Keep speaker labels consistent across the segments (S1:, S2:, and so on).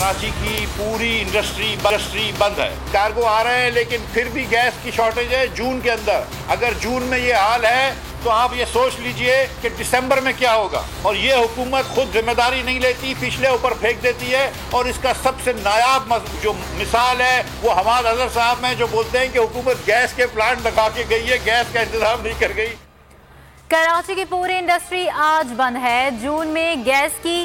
S1: कराची की पूरी इंडस्ट्री बंद है। कार्गो आ रहे हैं लेकिन फिर भी गैस की शॉर्टेज है जून के अंदर। अगर जून में ये हाल है तो आप ये सोच लीजिए कि दिसंबर में क्या होगा। और ये हुकूमत खुद जिम्मेदारी नहीं लेती, पिछले ऊपर फेंक देती है। और इसका सबसे नायाब जो मिसाल है वो हमाद अजहर साहब हैं, जो बोलते हैं कि हुकूमत गैस के प्लांट लगा के गई है, गैस का इंतजाम नहीं कर गई।
S2: कराची की पूरी इंडस्ट्री आज बंद है। जून में गैस की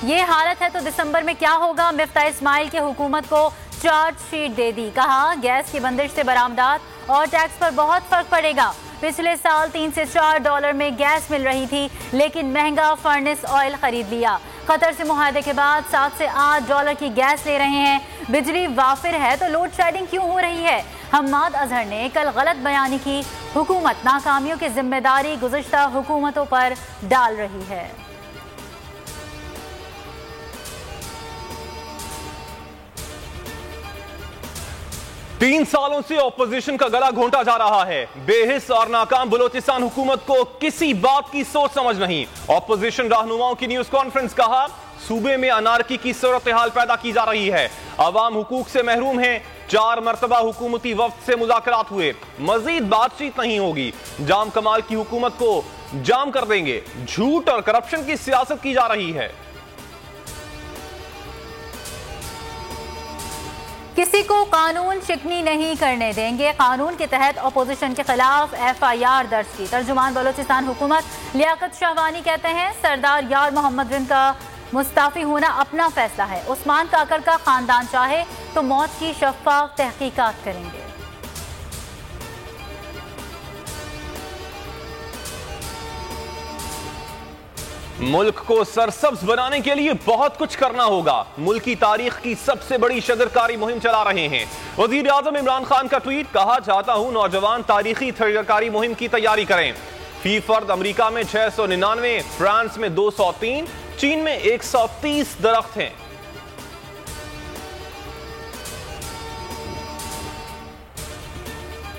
S2: ये हालत है तो दिसंबर में क्या होगा। मिफ्ता इस्माइल की हुकूमत को चार्जशीट दे दी। कहा गैस की बंदिश से बरामदात और टैक्स पर बहुत फर्क पड़ेगा। पिछले साल 3 से 4 डॉलर में गैस मिल रही थी लेकिन महंगा फर्नेस ऑयल खरीद लिया। कतर से मुआहदे के बाद 7 से 8 डॉलर की गैस ले रहे हैं। बिजली वाफिर है तो लोड शेडिंग क्यों हो रही है। हम्माद अजहर ने कल गलत बयानी की। हुकूमत नाकामियों की जिम्मेदारी गुज़िश्ता हुकूमतों पर डाल रही है।
S3: 3 सालों से ऑपोजिशन का गला घोंटा जा रहा है। बेहिस और नाकाम बलोचिस्तान हुकूमत को किसी बात की सोच समझ नहीं। ऑपोजिशन रहनुमाओं की न्यूज कॉन्फ्रेंस। कहा सूबे में अनारकी की सूरत हाल पैदा की जा रही है। अवाम हुकूक से महरूम है। 4 मरतबा हुकूमती वफ्द से मुज़ाकरात हुए, मजीद बातचीत नहीं होगी। जाम कमाल की हुकूमत को जाम कर देंगे। झूठ और करप्शन की सियासत की जा रही है।
S2: किसी को कानून शिकनी नहीं करने देंगे। कानून के तहत अपोजिशन के खिलाफ FIR दर्ज की। तर्जुमान बलोचिस्तान हुकूमत लियाकत शाहवानी कहते हैं सरदार यार मोहम्मद रिन का मुस्ताफी होना अपना फैसला है। उस्मान काकर का खानदान चाहे तो मौत की शफ़ाफ तहकीकात करेंगे।
S3: मुल्क को सरसब्ज बनाने के लिए बहुत कुछ करना होगा। मुल्क की तारीख की सबसे बड़ी शजरकारी मुहिम चला रहे हैं। वजीर आजम इमरान खान का ट्वीट। कहा चाहता हूं नौजवान तारीखी शजरकारी मुहिम की तैयारी करें। फी फर्द अमेरिका में 699, फ्रांस में 203, चीन में 130 दरख्त हैं।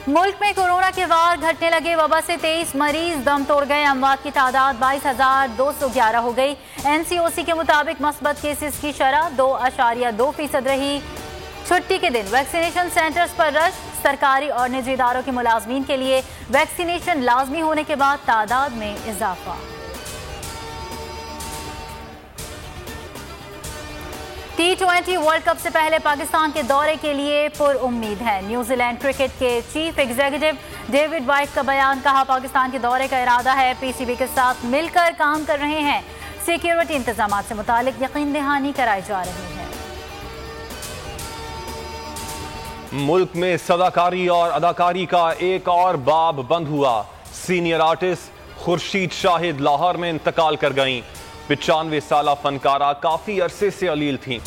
S2: मुल्क में कोरोना के वार घटने लगे। वबा से 23 मरीज दम तोड़ गए। अमवात की तादाद 22,211 हो गई। NCOC के मुताबिक मस्बत केसेस की शरह 2.2% रही। छुट्टी के दिन वैक्सीनेशन सेंटर्स पर रश। सरकारी और निजी इदारों के मुलाजमीन के लिए वैक्सीनेशन लाजमी होने के बाद तादाद में इजाफा। T20 वर्ल्ड कप से पहले पाकिस्तान के दौरे के लिए पुरउम्मीद है। न्यूजीलैंड क्रिकेट के चीफ एग्जीक्यूटिव डेविड वाइट का बयान। कहा पाकिस्तान के दौरे का इरादा है। PCB के साथ मिलकर काम कर रहे हैं। सिक्योरिटी इंतजाम से मुतालिक यकीन दहानी कराई जा रही है।
S3: मुल्क में सदाकारी और अदाकारी का एक और बाब बंद हुआ। सीनियर आर्टिस्ट खुर्शीद शाहिद लाहौर में इंतकाल कर गईं। 95 साला फनकारा काफी अरसे से अलील थीं।